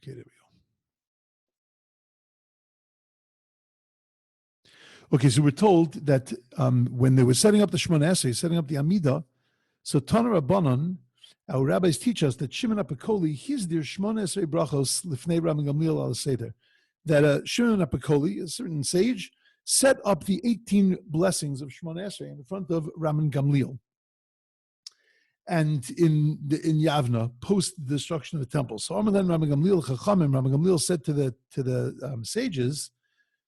Okay, there we go. Okay, so we're told that when they were setting up the Shemona Esrei, setting up the Amidah, so Tana Rabbanon, our rabbis teach us that Shimon Apikoli, he's their Shemona Esrei brachos lifnei Rabbi Gamliel al Seder. That Shimon Apikoli, a certain sage, set up the 18 blessings of Shemona Esrei in front of Rabbi Gamliel. And in Yavna, post the destruction of the temple. So Amalan Rabbi Gamliel Chachamim, Rabbi Gamliel said to the sages,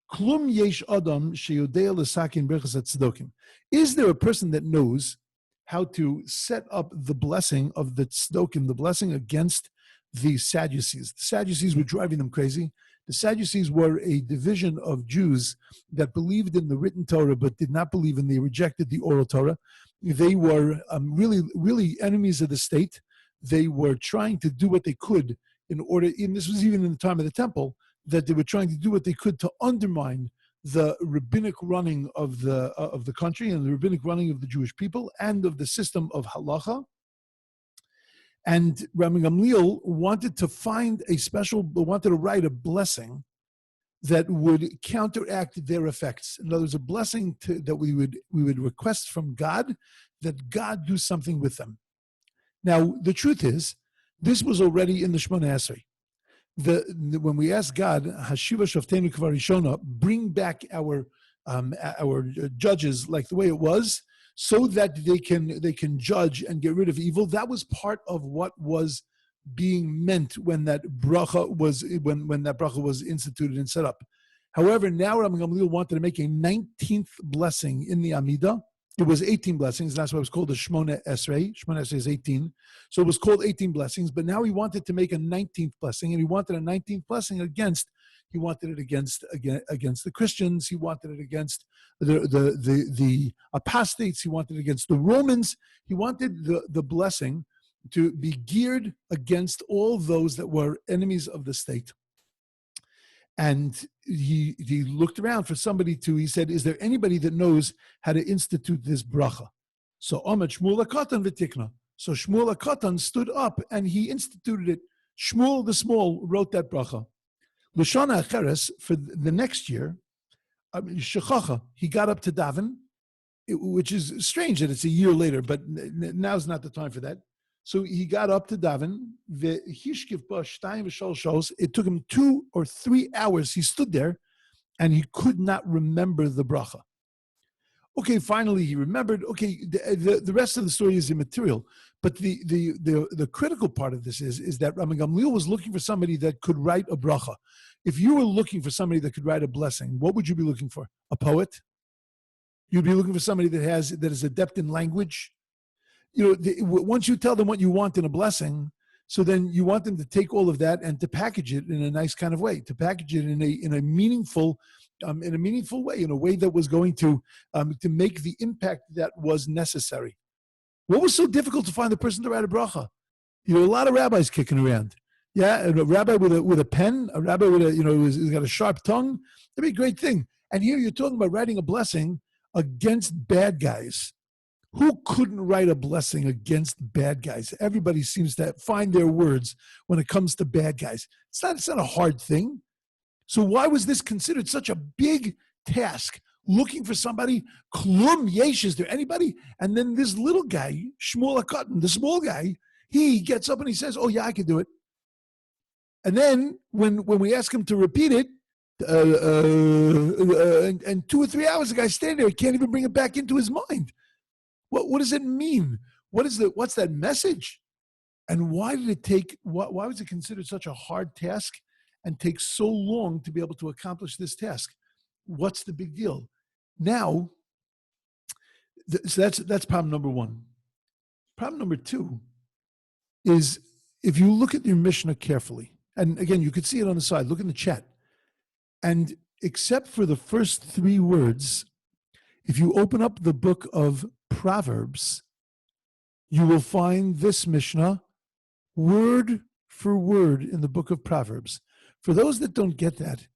Klum yesh adam sheyodei l'sakin berachas tzedakah. Is there a person that knows how to set up the blessing of the tzedakah, the blessing against the Sadducees? The Sadducees were driving them crazy. The Sadducees were a division of Jews that believed in the written Torah but did not believe in, they rejected the oral Torah. They were really enemies of the state. They were trying to do what they could in order, and this was even in the time of the temple, that they were trying to do what they could to undermine the rabbinic running of the country and the rabbinic running of the Jewish people and of the system of halacha. And Rabbi Gamliel wanted to write a blessing that would counteract their effects. In other words, a blessing that we would request from God, that God do something with them. Now, the truth is, this was already in the Shemona Esrei. When we ask God, Hashiva Shoftenu Kvarishona, bring back our judges like the way it was, so that they can judge and get rid of evil. That was part of what was being meant when that bracha was instituted and set up. However, now Rabbi Gamliel wanted to make a 19th blessing in the Amidah. It was 18 blessings. That's why it was called the Shemona Esrei. Shemona Esrei is 18. So it was called 18 blessings. But now he wanted to make a 19th blessing, and he wanted a 19th blessing against the Christians. He wanted it against the apostates. He wanted it against the Romans. He wanted the blessing to be geared against all those that were enemies of the state. And he looked around for somebody he said, is there anybody that knows how to institute this bracha? So Amad Shmuel HaKatan v'tikna. So Shmuel HaKatan stood up and he instituted it. Shmuel the Small wrote that bracha. L'shana Acheres, for the next year, Shechacha, he got up to daven, which is strange that it's a year later, but now's not the time for that. So he got up to daven. It took him 2 or 3 hours. He stood there, and he could not remember the bracha. Okay, finally he remembered. Okay, the rest of the story is immaterial. But the critical part of this is that Rabbi Gamliel was looking for somebody that could write a bracha. If you were looking for somebody that could write a blessing, what would you be looking for? A poet? You'd be looking for somebody that is adept in language. Once you tell them what you want in a blessing, so then you want them to take all of that and to package it in a nice kind of way, to package it in a meaningful way, in a way that was going to make the impact that was necessary. What was so difficult to find the person to write a bracha? A lot of rabbis kicking around. Yeah, a rabbi with a pen, a rabbi who's got a sharp tongue. That'd be a great thing. And here you're talking about writing a blessing against bad guys. Who couldn't write a blessing against bad guys? Everybody seems to find their words when it comes to bad guys. It's not a hard thing. So why was this considered such a big task? Looking for somebody, klum yesh, is there anybody? And then this little guy, Shmuel HaKatan, the small guy, he gets up and he says, oh yeah, I can do it. And then when we ask him to repeat it, and 2 or 3 hours, the guy's standing there, he can't even bring it back into his mind. What does it mean? What's that message? And why did it take? Why was it considered such a hard task and take so long to be able to accomplish this task? What's the big deal? Now, so that's problem number one. Problem number two is if you look at your Mishnah carefully, and again you could see it on the side. Look in the chat, and except for the first 3 words, if you open up the book of Proverbs, you will find this Mishnah word for word in the book of Proverbs. For those that don't get that,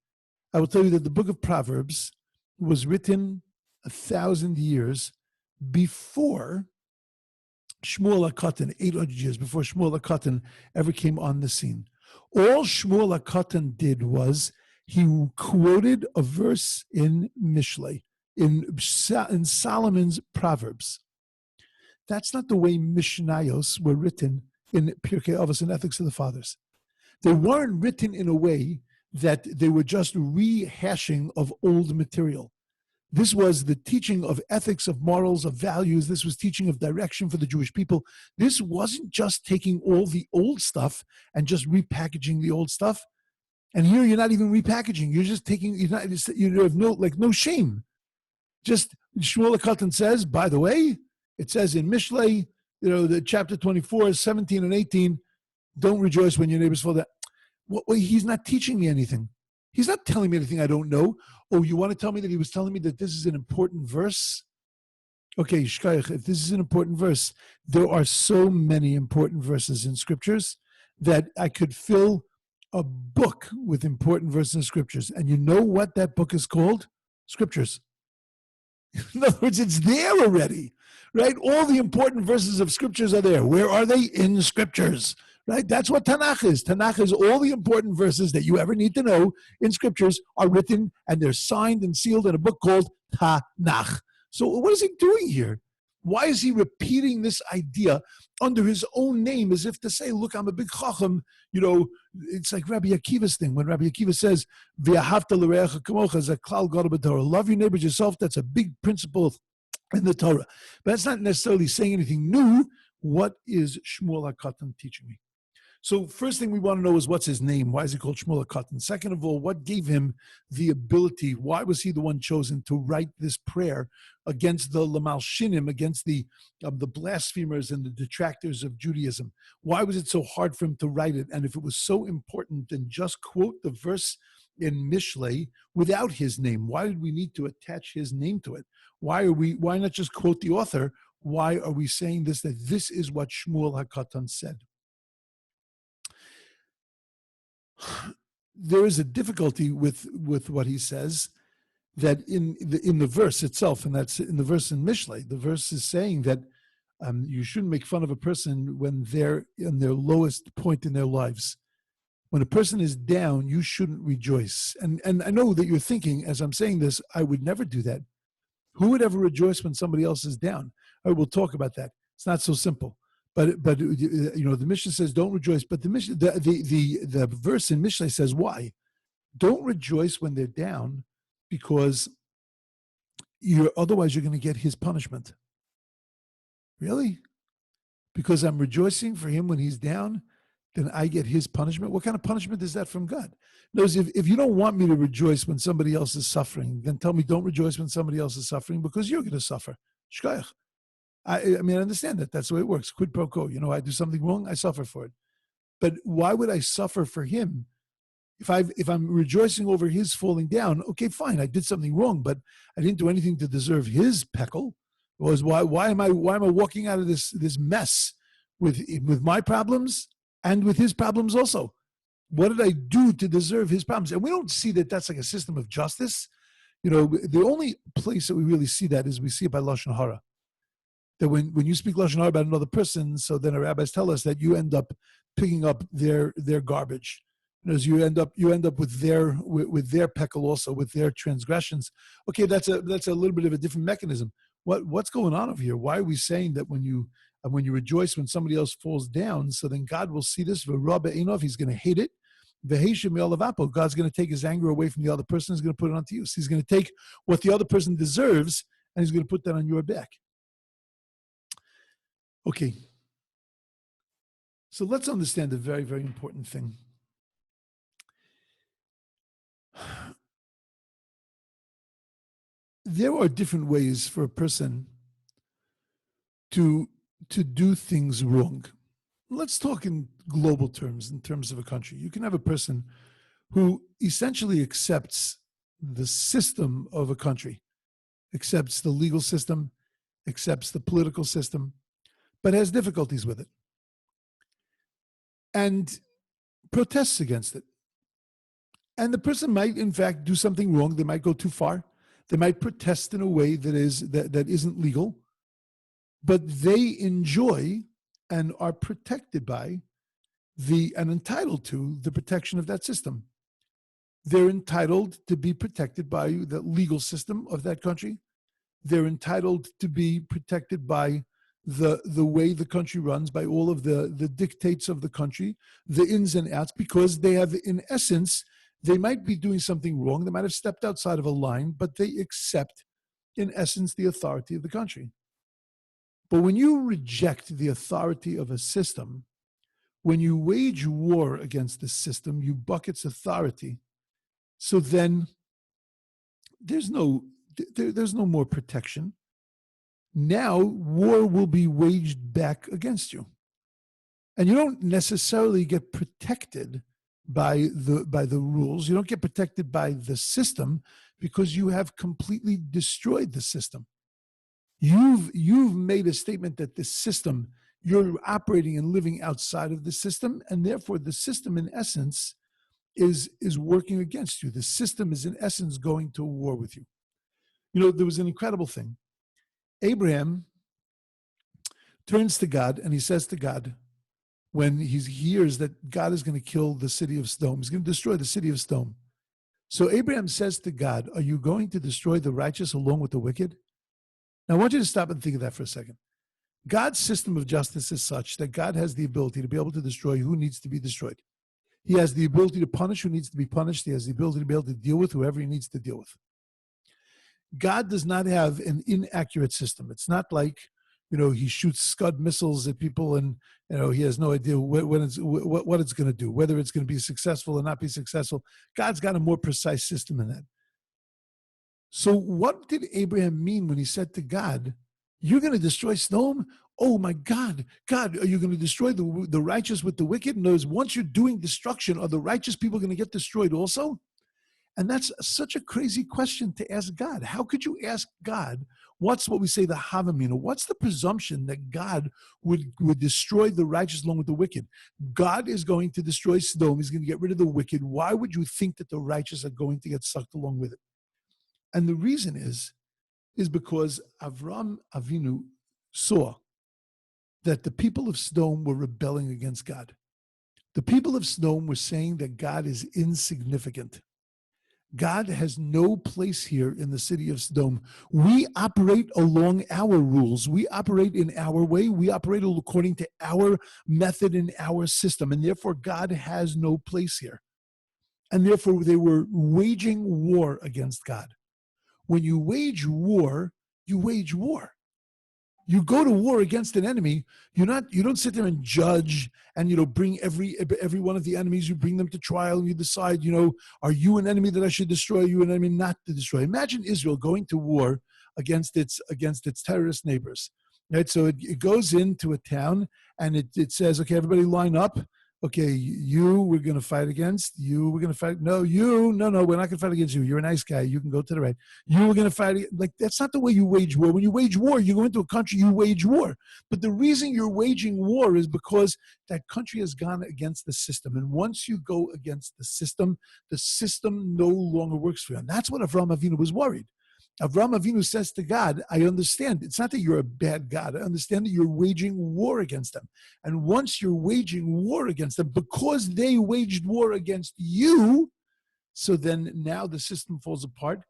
I will tell you that the book of Proverbs was written 1,000 years before Shmuel HaKatan, 800 years before Shmuel HaKatan ever came on the scene. All Shmuel HaKatan did was he quoted a verse in Mishlei, in Solomon's Proverbs. That's not the way Mishnayos were written in Pirkei Avos and Ethics of the Fathers. They weren't written in a way that they were just rehashing of old material. This was the teaching of ethics, of morals, of values. This was teaching of direction for the Jewish people. This wasn't just taking all the old stuff and just repackaging the old stuff. And here you're not even repackaging. You're just taking, you have no shame. Just Shmuel HaKatan says, by the way, it says in Mishlei, the chapter 24, 17 and 18, don't rejoice when your neighbors fall down. Well, he's not teaching me anything. He's not telling me anything I don't know. Oh, you want to tell me that he was telling me that this is an important verse? Okay, Shkaich, if this is an important verse, there are so many important verses in scriptures that I could fill a book with important verses in scriptures. And you know what that book is called? Scriptures. In other words, it's there already, right? All the important verses of scriptures are there. Where are they? In scriptures, right? That's what Tanakh is. Tanakh is all the important verses that you ever need to know in scriptures are written and they're signed and sealed in a book called Tanakh. So what is he doing here? Why is he repeating this idea under his own name as if to say, look, I'm a big chacham? It's like Rabbi Akiva's thing. When Rabbi Akiva says, V'ahavta l'reacha kamocha is a klal gadol b'Torah. Love your neighbors yourself. That's a big principle in the Torah. But that's not necessarily saying anything new. What is Shmuel HaKatan teaching me? So first thing we want to know is what's his name? Why is he called Shmuel HaKatan? Second of all, what gave him the ability? Why was he the one chosen to write this prayer against the Lamalshinim, against the blasphemers and the detractors of Judaism? Why was it so hard for him to write it? And if it was so important, then just quote the verse in Mishlei without his name. Why did we need to attach his name to it? Why not just quote the author? Why are we saying this, that this is what Shmuel HaKatan said? There is a difficulty with what he says, that in the verse itself, and that's in the verse in Mishlei, the verse is saying that you shouldn't make fun of a person when they're in their lowest point in their lives. When a person is down, you shouldn't rejoice. And I know that you're thinking, as I'm saying this, I would never do that. Who would ever rejoice when somebody else is down? All right, we'll talk about that. It's not so simple. But the Mishnah says don't rejoice. But the verse in Mishnah says why? Don't rejoice when they're down, because otherwise you're going to get his punishment. Really? Because I'm rejoicing for him when he's down, then I get his punishment? What kind of punishment is that from God? Notice, if you don't want me to rejoice when somebody else is suffering, then tell me don't rejoice when somebody else is suffering, because you're going to suffer. Shkayach. I understand that. That's the way it works. Quid pro quo. I do something wrong, I suffer for it. But why would I suffer for him? If I'm rejoicing over his falling down, okay, fine, I did something wrong, but I didn't do anything to deserve his peckle. It was why am I walking out of this mess with my problems and with his problems also? What did I do to deserve his problems? And we don't see that that's like a system of justice. The only place that we really see that is we see it by Lashon Hara. That when you speak Lashon Hara about another person, so then our rabbis tell us that you end up picking up their garbage. As you end up with their peckle also, with their transgressions. Okay, that's a little bit of a different mechanism. What's going on over here? Why are we saying that when you rejoice when somebody else falls down, so then God will see this, Rabbi, he's going to hate it. God's going to take his anger away from the other person. He's going to put it onto you. So he's going to take what the other person deserves and he's going to put that on your back. Okay. So let's understand a very, very important thing. There are different ways for a person to do things wrong. Let's talk in global terms, in terms of a country. You can have a person who essentially accepts the system of a country, accepts the legal system, accepts the political system, but has difficulties with it and protests against it. And the person might, in fact, do something wrong. They might go too far. They might protest in a way that isn't legal, but they enjoy and are protected by and entitled to the protection of that system. They're entitled to be protected by the legal system of that country. They're entitled to be protected by the way the country runs, by all of the dictates of the country, the ins and outs, because they have, in essence, they might be doing something wrong. They might have stepped outside of a line, but they accept, in essence, the authority of the country. But when you reject the authority of a system, when you wage war against the system, you buck its authority. So then there's no more protection. Now war will be waged back against you. And you don't necessarily get protected by the rules. You don't get protected by the system because you have completely destroyed the system. You've made a statement that the system, you're operating and living outside of the system, and therefore the system in essence is working against you. The system is in essence going to war with you. You know, there was an incredible thing. Abraham turns to God and he says to God, when he hears that God is going to kill the city of Sodom, he's going to destroy the city of Sodom. So Abraham says to God, are you going to destroy the righteous along with the wicked? Now I want you to stop and think of that for a second. God's system of justice is such that God has the ability to be able to destroy who needs to be destroyed. He has the ability to punish who needs to be punished. He has the ability to be able to deal with whoever he needs to deal with. God does not have an inaccurate system. It's not like, you know, he shoots Scud missiles at people and, you know, he has no idea what it's going to do, whether it's going to be successful or not be successful. God's got a more precise system in that. So what did Abraham mean when he said to God, you're going to destroy Sodom? Oh my God, God, are you going to destroy the righteous with the wicked? In other words, once you're doing destruction, are the righteous people going to get destroyed also? And that's such a crazy question to ask God. How could you ask God, what's what we say the Havamina? What's the presumption that God would destroy the righteous along with the wicked? God is going to destroy Sodom. He's going to get rid of the wicked. Why would you think that the righteous are going to get sucked along with it? And the reason is because Avram Avinu saw that the people of Sodom were rebelling against God. The people of Sodom were saying that God is insignificant. God has no place here in the city of Sodom. We operate along our rules. We operate in our way. We operate according to our method and our system. And therefore, God has no place here. And therefore, they were waging war against God. When you wage war, you wage war. You go to war against an enemy. You don't sit there and judge and, you know, bring every one of the enemies. You bring them to trial and you decide, you know, are you an enemy that I should destroy? Are you an enemy not to destroy? Imagine Israel going to war against its terrorist neighbors. Right? So it goes into a town and it says, okay, everybody line up. Okay, you we're going to fight against. You we're going to fight. No, we're not going to fight against you. You're a nice guy. You can go to the right. You were going to fight. Like, that's not the way you wage war. When you wage war, you go into a country, you wage war. But the reason you're waging war is because that country has gone against the system. And once you go against the system no longer works for you. And that's what Avraham Avinu was worried. Avraham Avinu says to God, I understand. It's not that you're a bad God. I understand that you're waging war against them. And once you're waging war against them, because they waged war against you, so then now the system falls apart.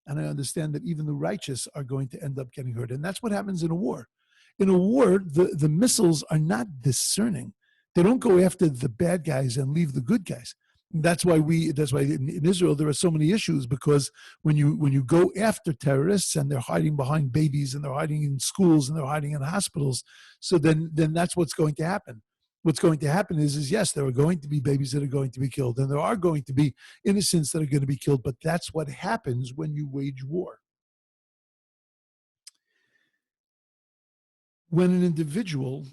And I understand that even the righteous are going to end up getting hurt. And that's what happens in a war. In a war, the missiles are not discerning. They don't go after the bad guys and leave the good guys. That's why in Israel there are so many issues, because when you go after terrorists and they're hiding behind babies and they're hiding in schools and they're hiding in hospitals, so then that's what's going to happen. What's going to happen is yes, there are going to be babies that are going to be killed, and there are going to be innocents that are going to be killed, but that's what happens when you wage war. When an individual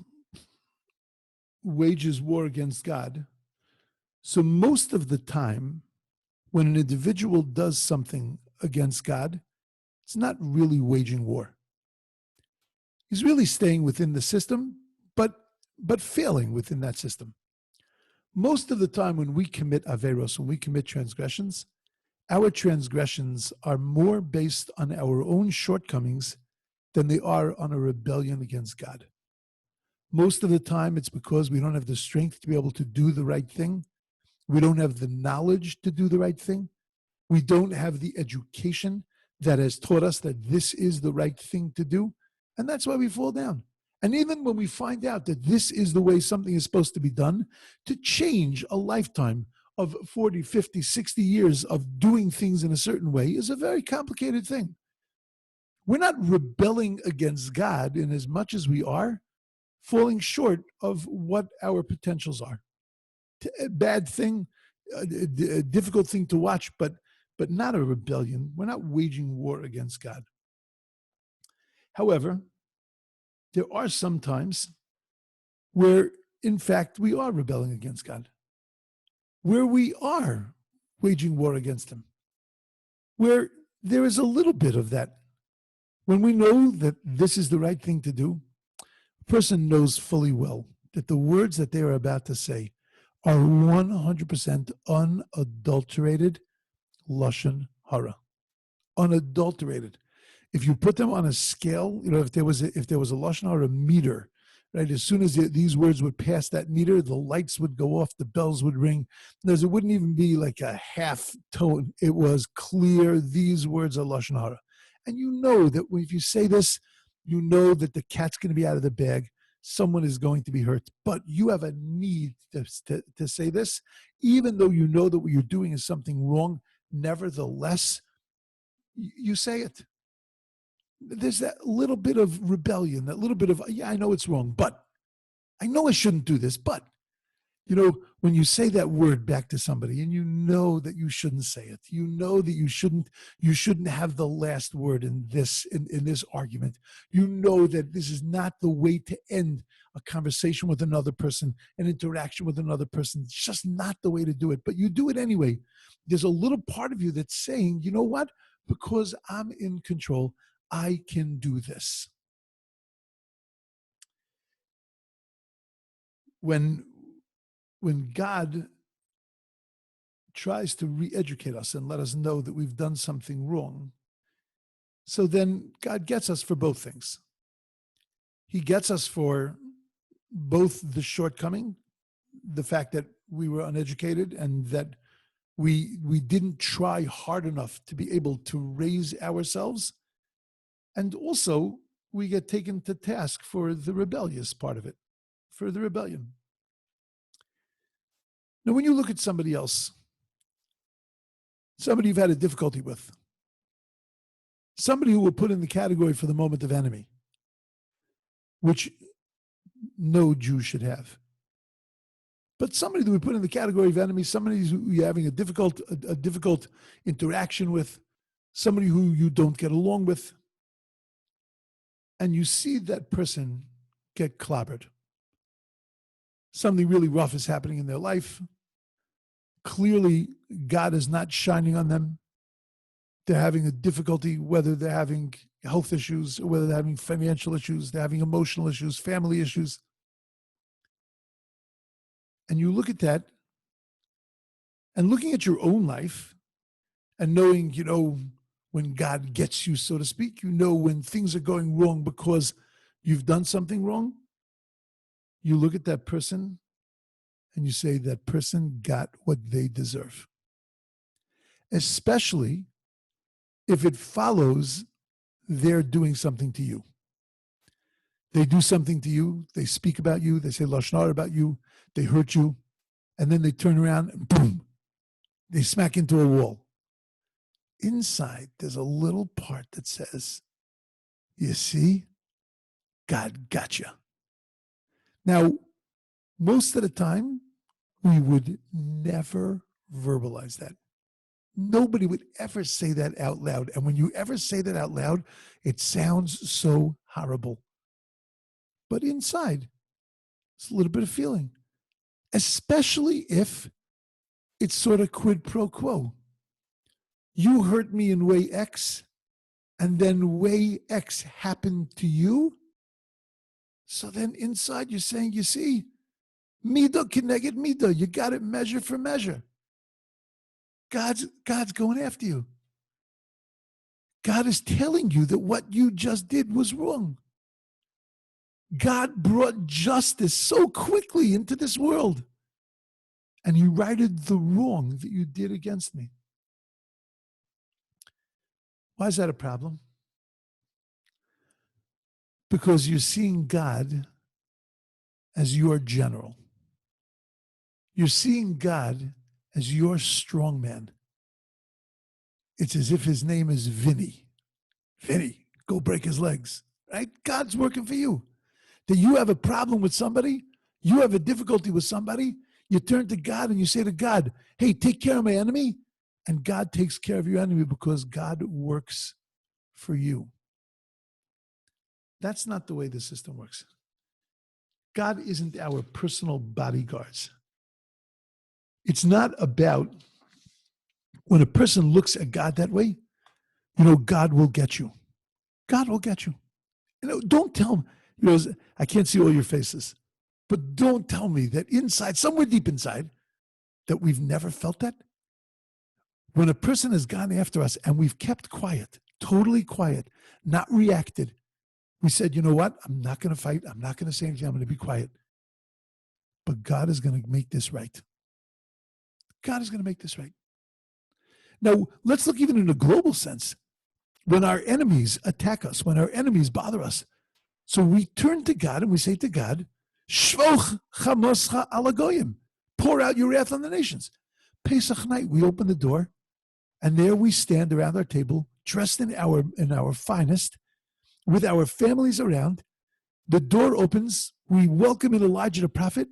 wages war against God, so most of the time, when an individual does something against God, it's not really waging war. He's really staying within the system, but failing within that system. Most of the time when we commit averos, when we commit transgressions, our transgressions are more based on our own shortcomings than they are on a rebellion against God. Most of the time, it's because we don't have the strength to be able to do the right thing. We don't have the knowledge to do the right thing. We don't have the education that has taught us that this is the right thing to do. And that's why we fall down. And even when we find out that this is the way something is supposed to be done, to change a lifetime of 40, 50, 60 years of doing things in a certain way is a very complicated thing. We're not rebelling against God in as much as we are falling short of what our potentials are. A bad thing, a difficult thing to watch, but not a rebellion. We're not waging war against God. However, there are some times where, in fact, we are rebelling against God, where we are waging war against Him, where there is a little bit of that. When we know that this is the right thing to do, a person knows fully well that the words that they are about to say are 100% unadulterated lashon hara, unadulterated. If you put them on a scale, if there was a lashon hara meter, right? As soon as these words would pass that meter, the lights would go off, the bells would ring. It wouldn't even be like a half tone. It was clear. These words are lashon hara, and you know that if you say this, you know that the cat's going to be out of the bag. Someone is going to be hurt, but you have a need to say this, even though you know that what you're doing is something wrong. Nevertheless, you say it. There's that little bit of rebellion, that little bit of, yeah, I know it's wrong, but I know I shouldn't do this, but when you say that word back to somebody and you know that you shouldn't say it, you know that you shouldn't have the last word in this argument. You know that this is not the way to end a conversation with another person, an interaction with another person. It's just not the way to do it, but you do it anyway. There's a little part of you that's saying, you know what? Because I'm in control, I can do this. When God tries to re-educate us and let us know that we've done something wrong, so then God gets us for both things. He gets us for both the shortcoming, the fact that we were uneducated and that we didn't try hard enough to be able to raise ourselves, and also we get taken to task for the rebellious part of it, for the rebellion. Now, when you look at somebody else, somebody you've had a difficulty with, somebody who will put in the category for the moment of enemy, which no Jew should have, but somebody that we put in the category of enemy, somebody who you're having a difficult interaction with, somebody who you don't get along with, and you see that person get clobbered. Something really rough is happening in their life. Clearly, God is not shining on them. They're having a difficulty, whether they're having health issues, or whether they're having financial issues, they're having emotional issues, family issues. And you look at that, and looking at your own life, and knowing, when God gets you, so to speak, when things are going wrong because you've done something wrong, you look at that person and you say that person got what they deserve. Especially if it follows they're doing something to you. They do something to you, they speak about you, they say lashon hara about you, they hurt you, and then they turn around and boom, they smack into a wall. Inside, there's a little part that says, you see, God got you. Now, most of the time, we would never verbalize that. Nobody would ever say that out loud. And when you ever say that out loud, it sounds so horrible. But inside, it's a little bit of feeling, especially if it's sort of quid pro quo. You hurt me in way X, and then way X happened to you. So then inside you're saying, you see, midah keneged midah, you got it measure for measure. God's going after you. God is telling you that what you just did was wrong. God brought justice so quickly into this world. And he righted the wrong that you did against me. Why is that a problem? Because you're seeing God as your general. You're seeing God as your strong man. It's as if his name is Vinny. Vinny, go break his legs, right? God's working for you. That you have a problem with somebody, you have a difficulty with somebody, you turn to God and you say to God, hey, take care of my enemy. And God takes care of your enemy because God works for you. That's not the way the system works. God isn't our personal bodyguards. It's not about when a person looks at God that way, God will get you. God will get you. Don't tell me, I can't see all your faces, but don't tell me that inside, somewhere deep inside, that we've never felt that. When a person has gone after us and we've kept quiet, totally quiet, not reacted, we said, you know what? I'm not going to fight. I'm not going to say anything. I'm going to be quiet. But God is going to make this right. God is going to make this right. Now, let's look even in a global sense. When our enemies attack us, when our enemies bother us, so we turn to God and we say to God, Shvoch chamoscha ala goyim, pour out your wrath on the nations. Pesach night, we open the door, and there we stand around our table, dressed in our finest, with our families around. The door opens, we welcome in Elijah the prophet,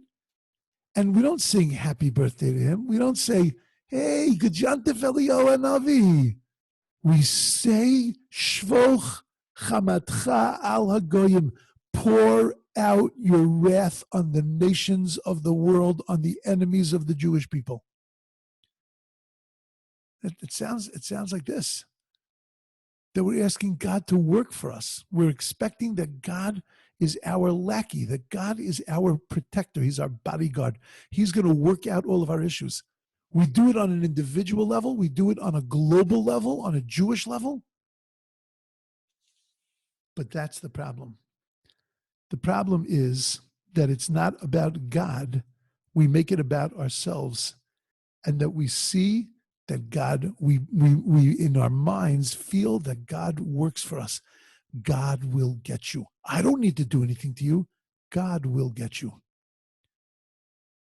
and we don't sing happy birthday to him. We don't say, hey, Gajante Felio Navi. We say, Shvoch chamatcha al hagoyim, pour out your wrath on the nations of the world, on the enemies of the Jewish people. It sounds like this. That we're asking God to work for us. We're expecting that God is our lackey, that God is our protector. He's our bodyguard. He's going to work out all of our issues. We do it on an individual level. We do it on a global level, on a Jewish level. But that's the problem. The problem is that it's not about God. We make it about ourselves, and that we see that God, we in our minds feel that God works for us. God will get you. I don't need to do anything to you. God will get you.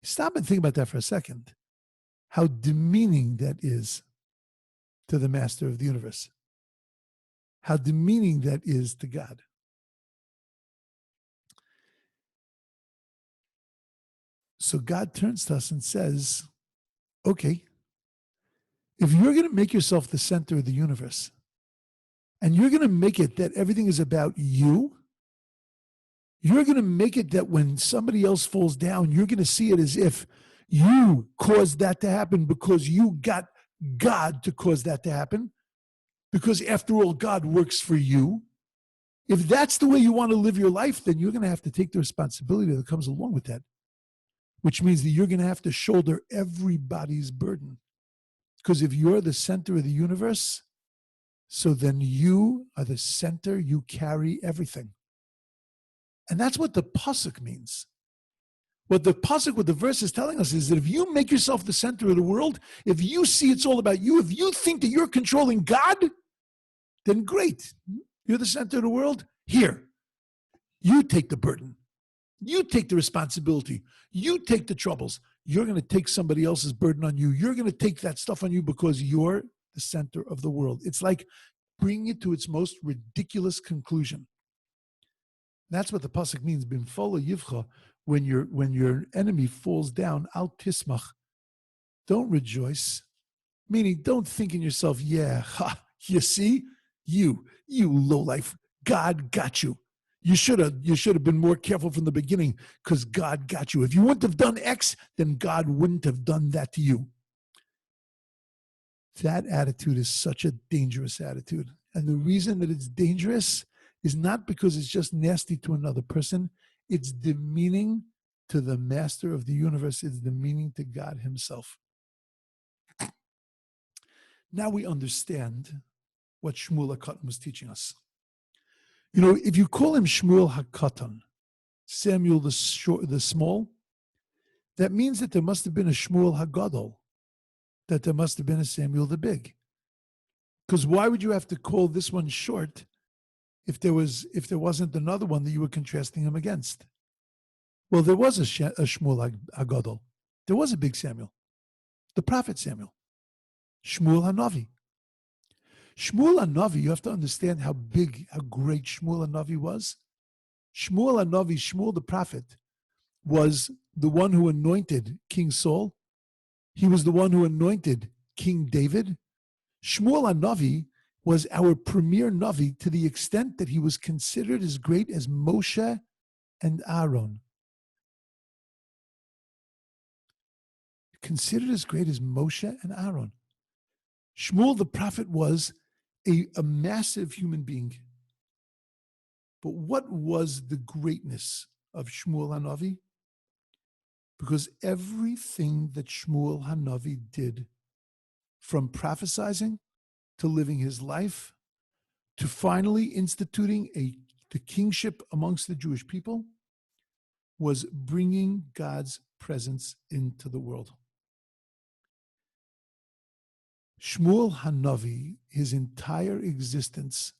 Stop and think about that for a second. How demeaning that is to the master of the universe. How demeaning that is to God. So God turns to us and says, okay, if you're going to make yourself the center of the universe, and you're going to make it that everything is about you, you're going to make it that when somebody else falls down, you're going to see it as if you caused that to happen because you got God to cause that to happen. Because after all, God works for you. If that's the way you want to live your life, then you're going to have to take the responsibility that comes along with that, which means that you're going to have to shoulder everybody's burden. Because if you're the center of the universe, so then you are the center, you carry everything. And that's what the pasuk means. What the verse is telling us is that if you make yourself the center of the world, if you see it's all about you, if you think that you're controlling God, then great. You're the center of the world. Here, you take the burden. You take the responsibility. You take the troubles. You're going to take somebody else's burden on you. You're going to take that stuff on you because you're the center of the world. It's like bringing it to its most ridiculous conclusion. That's what the pasuk means. Bimfola yivcha. When your enemy falls down, al tismach. Don't rejoice. Meaning, don't think in yourself, yeah, ha, you see, you lowlife. God got you. You should have been more careful from the beginning because God got you. If you wouldn't have done X, then God wouldn't have done that to you. That attitude is such a dangerous attitude. And the reason that it's dangerous is not because it's just nasty to another person. It's demeaning to the master of the universe. It's demeaning to God himself. Now we understand what Shmuel HaKatan was teaching us. If you call him Shmuel HaKatan, Samuel the small, that means that there must have been a Shmuel HaGadol, that there must have been a Samuel the big. Because why would you have to call this one short if there wasn't another one that you were contrasting him against? Well, there was a Shmuel HaGadol. There was a big Samuel, the prophet Samuel, Shmuel HaNavi. Shmuel HaNavi, you have to understand how great Shmuel HaNavi was. Shmuel HaNavi, Shmuel the prophet, was the one who anointed King Saul. He was the one who anointed King David. Shmuel HaNavi was our premier Navi to the extent that he was considered as great as Moshe and Aaron. Considered as great as Moshe and Aaron. Shmuel the prophet was a massive human being. But what was the greatness of Shmuel HaNavi? Because everything that Shmuel HaNavi did, from prophesizing to living his life to finally instituting the kingship amongst the Jewish people, was bringing God's presence into the world. Shmuel HaNavi, his entire existence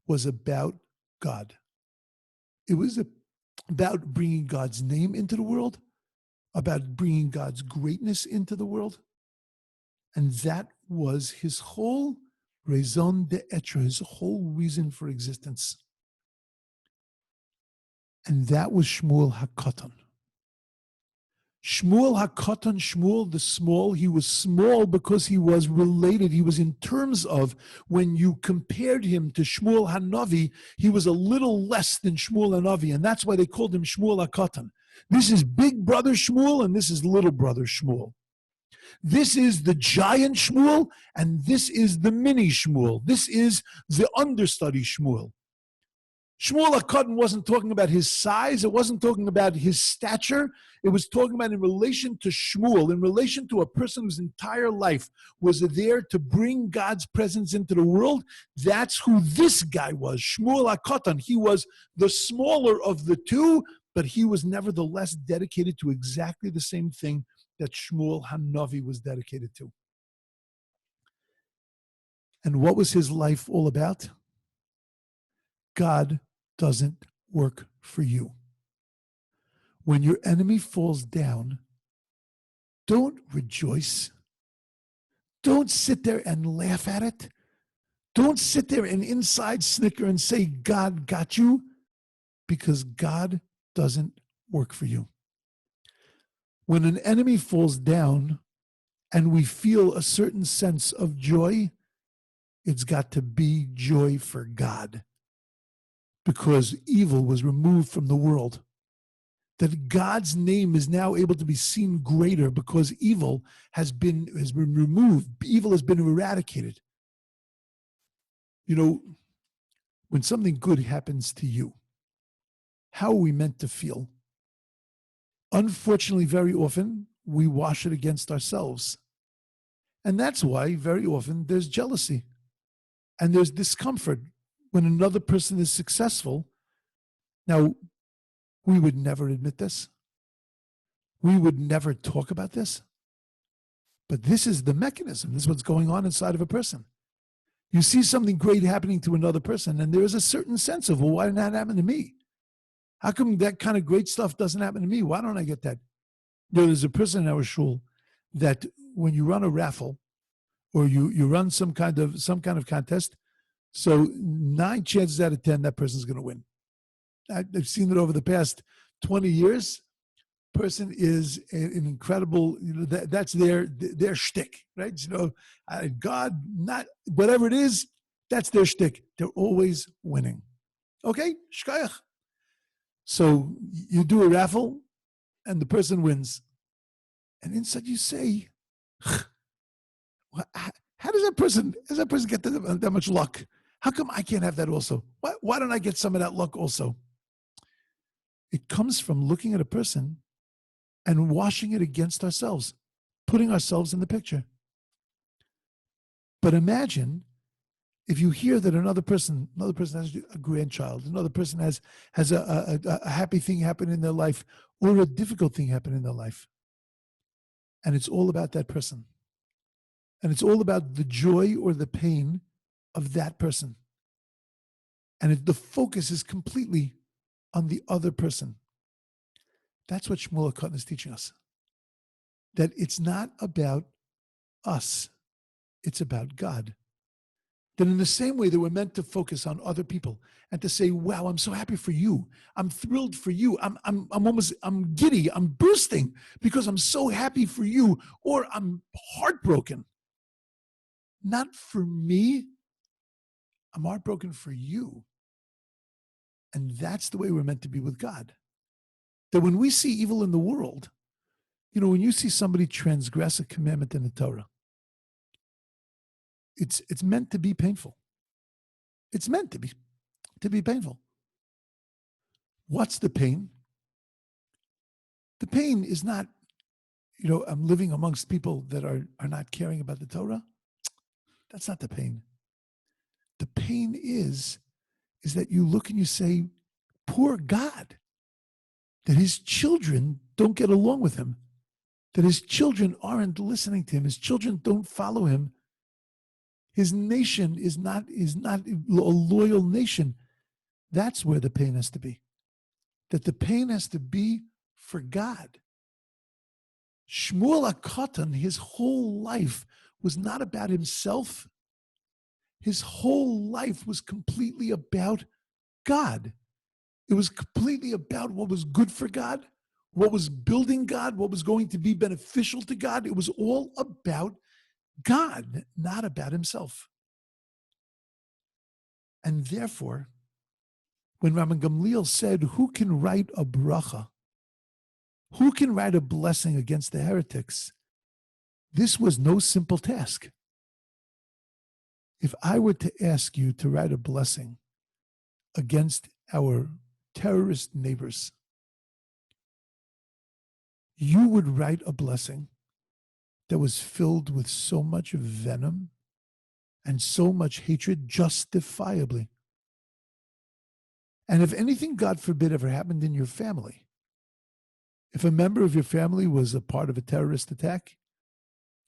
was about God. It was about bringing God's name into the world, about bringing God's greatness into the world. And that was his whole raison d'etre, his whole reason for existence. And that was Shmuel HaKatan. Shmuel HaKatan, Shmuel the small, he was small because he was related. He was in terms of, when you compared him to Shmuel HaNavi, he was a little less than Shmuel HaNavi, and that's why they called him Shmuel HaKatan. This is big brother Shmuel, and this is little brother Shmuel. This is the giant Shmuel, and this is the mini Shmuel. This is the understudy Shmuel. Shmuel HaKatan wasn't talking about his size. It wasn't talking about his stature. It was talking about in relation to Shmuel, in relation to a person whose entire life was there to bring God's presence into the world. That's who this guy was, Shmuel HaKatan. He was the smaller of the two, but he was nevertheless dedicated to exactly the same thing that Shmuel HaNavi was dedicated to. And what was his life all about? God doesn't work for you. When your enemy falls down, don't rejoice. Don't sit there and laugh at it. Don't sit there and inside snicker and say, God got you, because God doesn't work for you. When an enemy falls down and we feel a certain sense of joy, it's got to be joy for God, because evil was removed from the world. That God's name is now able to be seen greater because evil has been removed. Evil has been eradicated. You know, when something good happens to you, how are we meant to feel? Unfortunately, very often, we wash it against ourselves. And that's why very often there's jealousy and there's discomfort when another person is successful. Now, we would never admit this. We would never talk about this. But this is the mechanism. This is what's going on inside of a person. You see something great happening to another person, and there is a certain sense of, well, why didn't that happen to me? How come that kind of great stuff doesn't happen to me? Why don't I get that? You know, there's a person in our shul that when you run a raffle or you run some kind of contest, so 9 chances out of 10 that person's going to win. I've seen it over the past 20 years. Person is an incredible, that's their shtick, right? God, not whatever it is, that's their shtick. They're always winning. Okay, shkayach. So you do a raffle, and the person wins, and inside you say, "How does that person get that much luck? How come I can't have that also? Why don't I get some of that luck also?" It comes from looking at a person and washing it against ourselves, putting ourselves in the picture. But imagine If you hear that another person has a grandchild, another person has a happy thing happen in their life or a difficult thing happen in their life, and it's all about that person, and it's all about the joy or the pain of that person, and the focus is completely on the other person. That's what Shmuel HaKatan is teaching us. That it's not about us, it's about God. That in the same way that we're meant to focus on other people and to say, wow, I'm so happy for you. I'm thrilled for you. I'm giddy. I'm bursting because I'm so happy for you, or I'm heartbroken. Not for me. I'm heartbroken for you. And that's the way we're meant to be with God. That when we see evil in the world, when you see somebody transgress a commandment in the Torah, it's meant to be painful. It's meant to be painful. What's the pain? The pain is not, I'm living amongst people that are not caring about the Torah. That's not the pain. The pain is that you look and you say, poor God, that his children don't get along with him, that his children aren't listening to him, his children don't follow him. His nation is not a loyal nation. That's where the pain has to be. That the pain has to be for God. Shmuel HaKatan, his whole life was not about himself. His whole life was completely about God. It was completely about what was good for God, what was building God, what was going to be beneficial to God. It was all about God, not about himself. And therefore, when Rabbi Gamliel said, who can write a bracha? Who can write a blessing against the heretics? This was no simple task. If I were to ask you to write a blessing against our terrorist neighbors, you would write a blessing that was filled with so much venom and so much hatred, justifiably. And if anything, God forbid, ever happened in your family, if a member of your family was a part of a terrorist attack,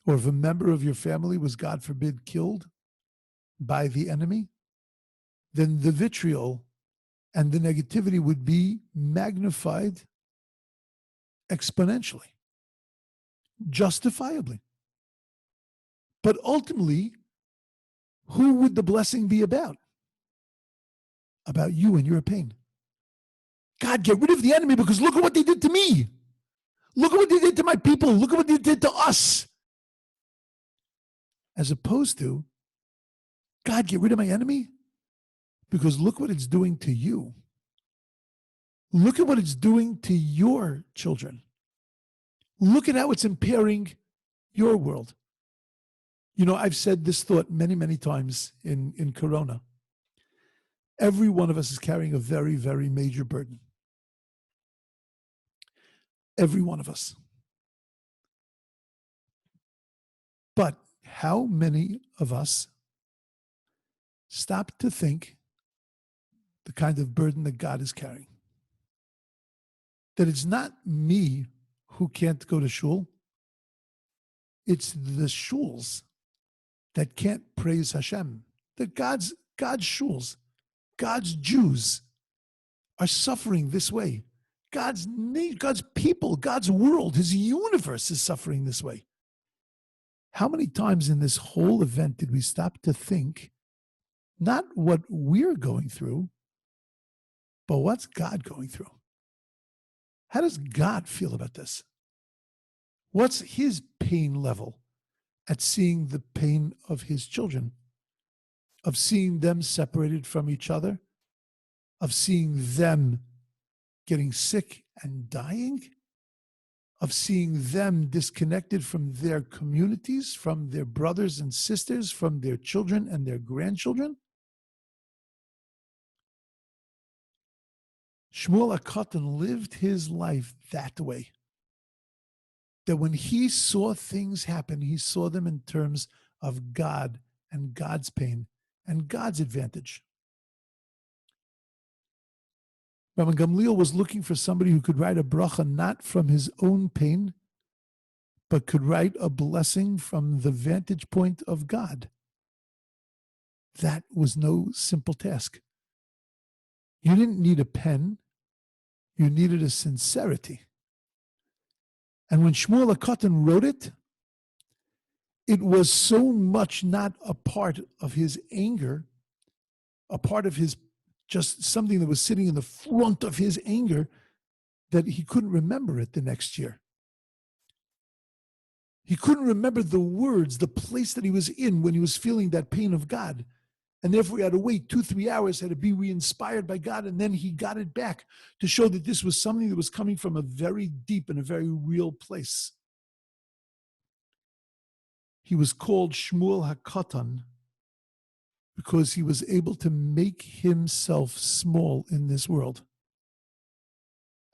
or if a member of your family was, God forbid, killed by the enemy, then the vitriol and the negativity would be magnified exponentially, justifiably. But ultimately, who would the blessing be about? About you and your pain. God, get rid of the enemy because look at what they did to me. Look at what they did to my people. Look at what they did to us. As opposed to, God, get rid of my enemy because look what it's doing to you. Look at what it's doing to your children. Look at how it's impairing your world. I've said this thought many, many times in Corona. Every one of us is carrying a very, very major burden. Every one of us. But how many of us stop to think the kind of burden that God is carrying? That it's not me who can't go to shul. It's the shuls that can't praise Hashem. That God's shuls, God's Jews are suffering this way. God's people, God's world, his universe is suffering this way. How many times in this whole event did we stop to think not what we're going through, but what's God going through? How does God feel about this? What's his pain level at seeing the pain of his children, of seeing them separated from each other, of seeing them getting sick and dying, of seeing them disconnected from their communities, from their brothers and sisters, from their children and their grandchildren? Shmuel HaKatan lived his life that way. That when he saw things happen, he saw them in terms of God and God's pain and God's advantage. Rabbi Gamliel was looking for somebody who could write a bracha not from his own pain, but could write a blessing from the vantage point of God. That was no simple task. You didn't need a pen, you needed a sincerity. And when Shmuel HaKatan wrote it, it was so much not a part of his anger, a part of his just something that was sitting in the front of his anger, that he couldn't remember it the next year. He couldn't remember the words, the place that he was in when he was feeling that pain of God. And therefore he had to wait 2-3 hours, had to be re-inspired by God, and then he got it back to show that this was something that was coming from a very deep and a very real place. He was called Shmuel HaKatan because he was able to make himself small in this world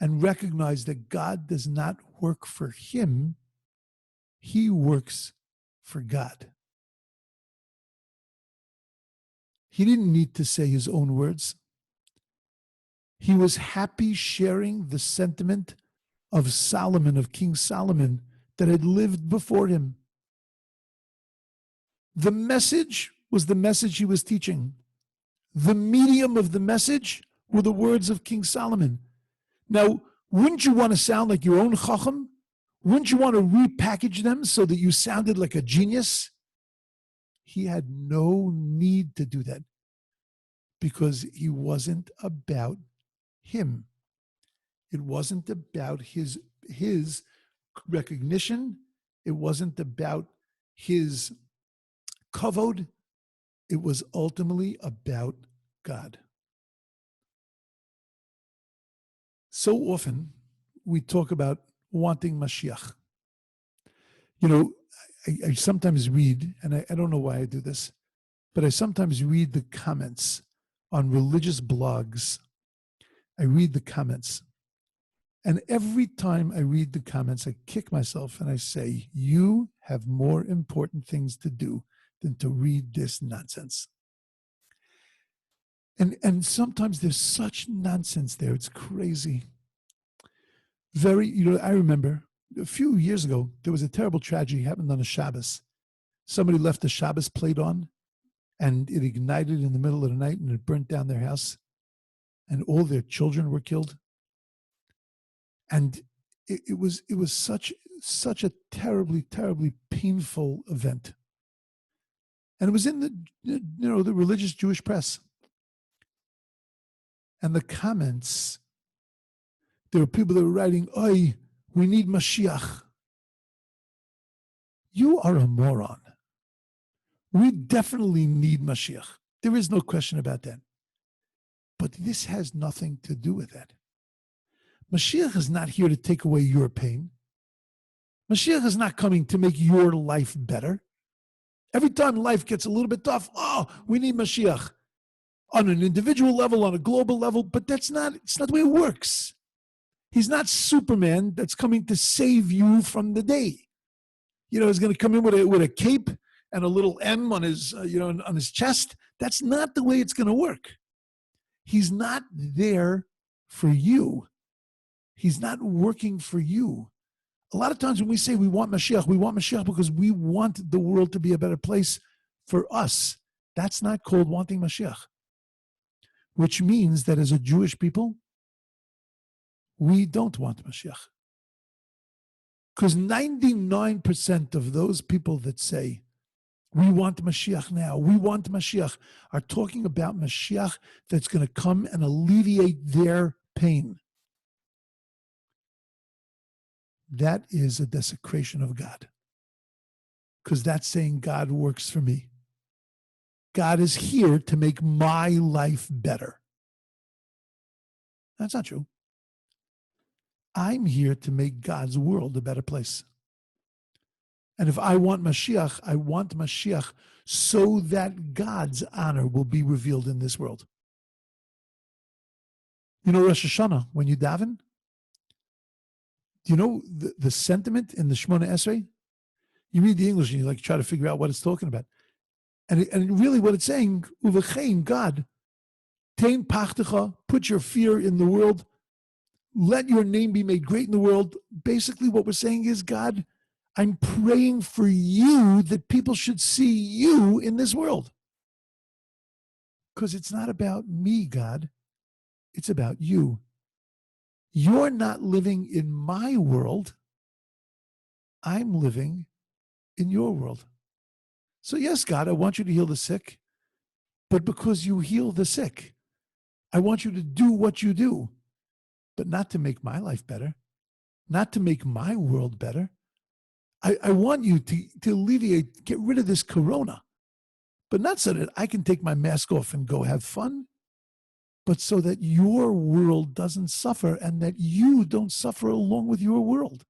and recognize that God does not work for him, he works for God. He didn't need to say his own words. He was happy sharing the sentiment of Solomon, of King Solomon, that had lived before him. The message was the message he was teaching. The medium of the message were the words of King Solomon. Now, wouldn't you want to sound like your own chacham? Wouldn't you want to repackage them so that you sounded like a genius? He had no need to do that because he wasn't about him. It wasn't about his recognition. It wasn't about his kavod. It was ultimately about God. So often we talk about wanting Mashiach. You know, I sometimes read, and I don't know why I do this, but I sometimes read the comments on religious blogs. I read the comments. And every time I read the comments, I kick myself and I say, you have more important things to do than to read this nonsense. And sometimes there's such nonsense there. It's crazy. I remember a few years ago, there was a terrible tragedy happened on a Shabbos. Somebody left the Shabbos plate on and it ignited in the middle of the night and it burnt down their house and all their children were killed. And it was such a terribly, terribly painful event. And it was in the religious Jewish press. And the comments, there were people that were writing, "Oy, we need Mashiach." You are a moron. We definitely need Mashiach. There is no question about that. But this has nothing to do with that. Mashiach is not here to take away your pain. Mashiach is not coming to make your life better. Every time life gets a little bit tough, we need Mashiach. On an individual level, on a global level, but it's not the way it works. He's not Superman that's coming to save you from the day. He's going to come in with a cape and a little M on his, on his chest. That's not the way it's going to work. He's not there for you. He's not working for you. A lot of times when we say we want Mashiach because we want the world to be a better place for us. That's not called wanting Mashiach. Which means that as a Jewish people, we don't want Mashiach. Because 99% of those people that say, we want Mashiach now, we want Mashiach, are talking about Mashiach that's going to come and alleviate their pain. That is a desecration of God. Because that's saying God works for me. God is here to make my life better. That's not true. I'm here to make God's world a better place. And if I want Mashiach so that God's honor will be revealed in this world. Rosh Hashanah, when you daven, do you know the sentiment in the Shemona Esrei? You read the English and you try to figure out what it's talking about. And really what it's saying, uvechein, God, tein pachtecha, put your fear in the world, let your name be made great in the world. Basically what we're saying is, God, I'm praying for you that people should see you in this world. Because it's not about me, God. It's about you. You're not living in my world. I'm living in your world. So yes, God, I want you to heal the sick, but because you heal the sick, I want you to do what you do, but not to make my life better, not to make my world better. I want you to alleviate, get rid of this corona, but not so that I can take my mask off and go have fun, but so that your world doesn't suffer and that you don't suffer along with your world.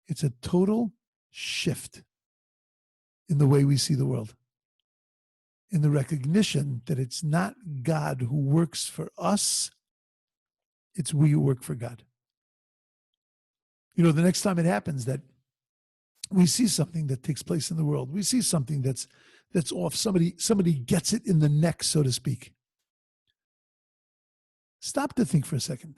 It's a total shift in the way we see the world, in the recognition that it's not God who works for us, it's we who work for God. You know, the next time it happens that we see something that takes place in the world, we see something that's off, somebody gets it in the neck, so to speak. Stop to think for a second.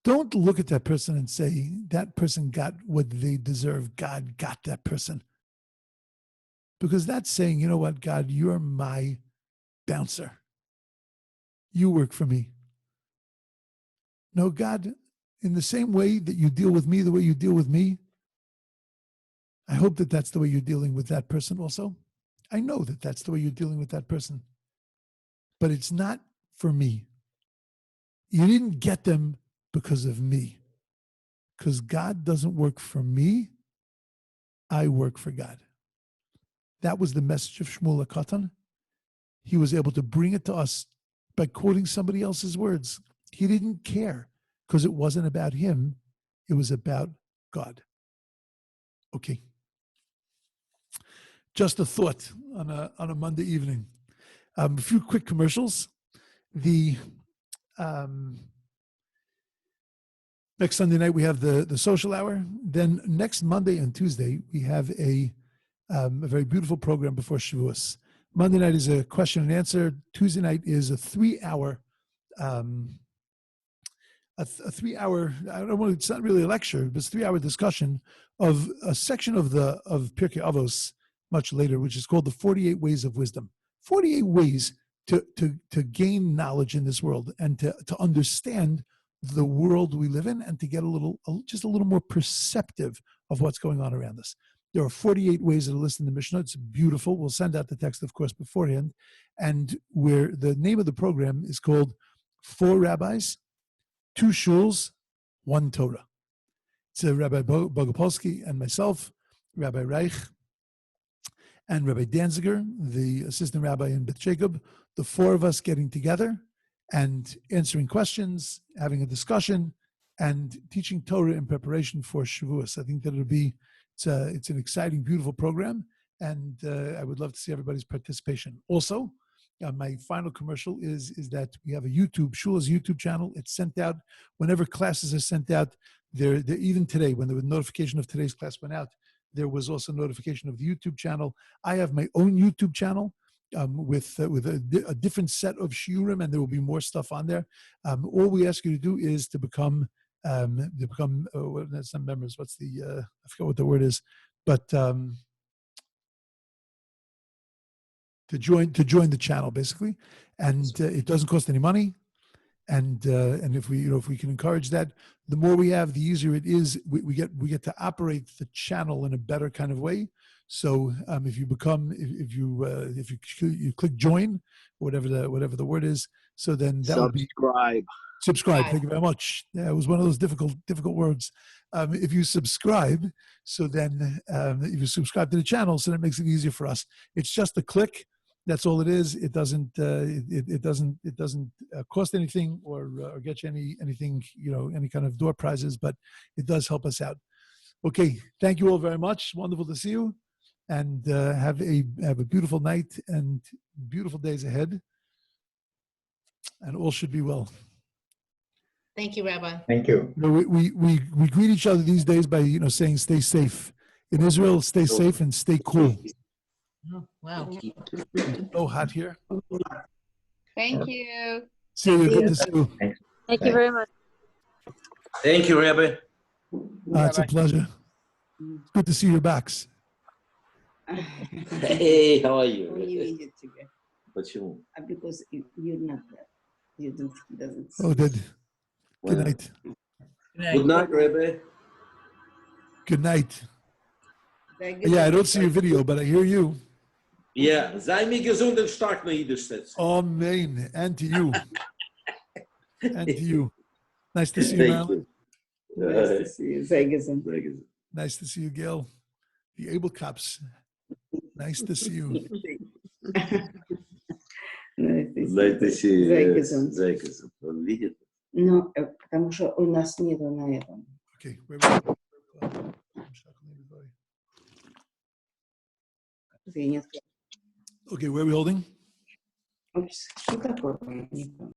Don't look at that person and say, that person got what they deserve. God got that person. Because that's saying, you know what, God, you're my bouncer. You work for me. No, God, in the same way that you deal with me, the way you deal with me, I hope that that's the way you're dealing with that person also. I know that that's the way you're dealing with that person. But it's not for me. You didn't get them because of me. Because God doesn't work for me. I work for God. That was the message of Shmuel HaKatan. He was able to bring it to us by quoting somebody else's words. He didn't care because it wasn't about him. It was about God. Okay. Just a thought on a Monday evening. A few quick commercials. The next Sunday night we have the social hour. Then next Monday and Tuesday we have a very beautiful program before Shavuos. Monday night is a question and answer. Tuesday night is a 3-hour, a 3-hour. I don't know. It's not really a lecture, but it's a 3-hour discussion of a section of Pirkei Avos much later, which is called the 48 Ways of Wisdom. 48 ways to gain knowledge in this world and to understand the world we live in and to get just a little more perceptive of what's going on around us. There are 48 ways that are listed in the Mishnah. It's beautiful. We'll send out the text, of course, beforehand. And where the name of the program is called 4 Rabbis, 2 Shuls, 1 Torah. It's Rabbi Bogopolsky and myself, Rabbi Reich, and Rabbi Danziger, the assistant rabbi in Beth Jacob, the 4 of us getting together and answering questions, having a discussion, and teaching Torah in preparation for Shavuos. I think that it's an exciting, beautiful program, and I would love to see everybody's participation. Also, my final commercial is that we have a Shula's YouTube channel. It's sent out whenever classes are sent out. Even today, when the notification of today's class went out, there was also notification of the YouTube channel. I have my own YouTube channel with a different set of shiurim, and there will be more stuff on there. All we ask you to do is to become that's not members. What's I forget what the word is, but to join the channel basically, and it doesn't cost any money. And if we can encourage that, the more we have, the easier it is. We get to operate the channel in a better kind of way. So if you click join, whatever the word is, so then that would be subscribe. Thank you very much. Yeah, it was one of those difficult words. If you subscribe, so then if you subscribe to the channel, so that makes it easier for us. It's just a click. That's all it is. It doesn't cost anything or get you anything, any kind of door prizes, but it does help us out. Okay, thank you all very much. Wonderful to see you, and have a beautiful night and beautiful days ahead, and all should be well. Thank you, Rabbi. Thank you. We greet each other these days by saying stay safe. In Israel, stay safe and stay cool. Oh, wow. It's so hot here. Thank you. See you. Good to see you. Thank you very much. Thank you, Rabbi. It's a pleasure. It's good to see your backs. Hey, how are you? When you needed to go. Почему? Because you're not that. You don't, doesn't. Oh, good. Good night. Good night, Rabbi. Good night. Yeah, I don't see your video, but I hear you. Ja, sei mir gesund und stark, mein Jiddisch. Amen. And to you. And to you. Nice to see you, Thank Marilyn. Nice to see you. Sei gesund. Nice to see you, Gail. The Able Cops. Nice to see you. Nice to see you. Sei gesund. Sei gesund. Он видит. Ну, потому что у нас нету на этом. Okay. Okay, where are we holding? Упс, что такое? Не помню.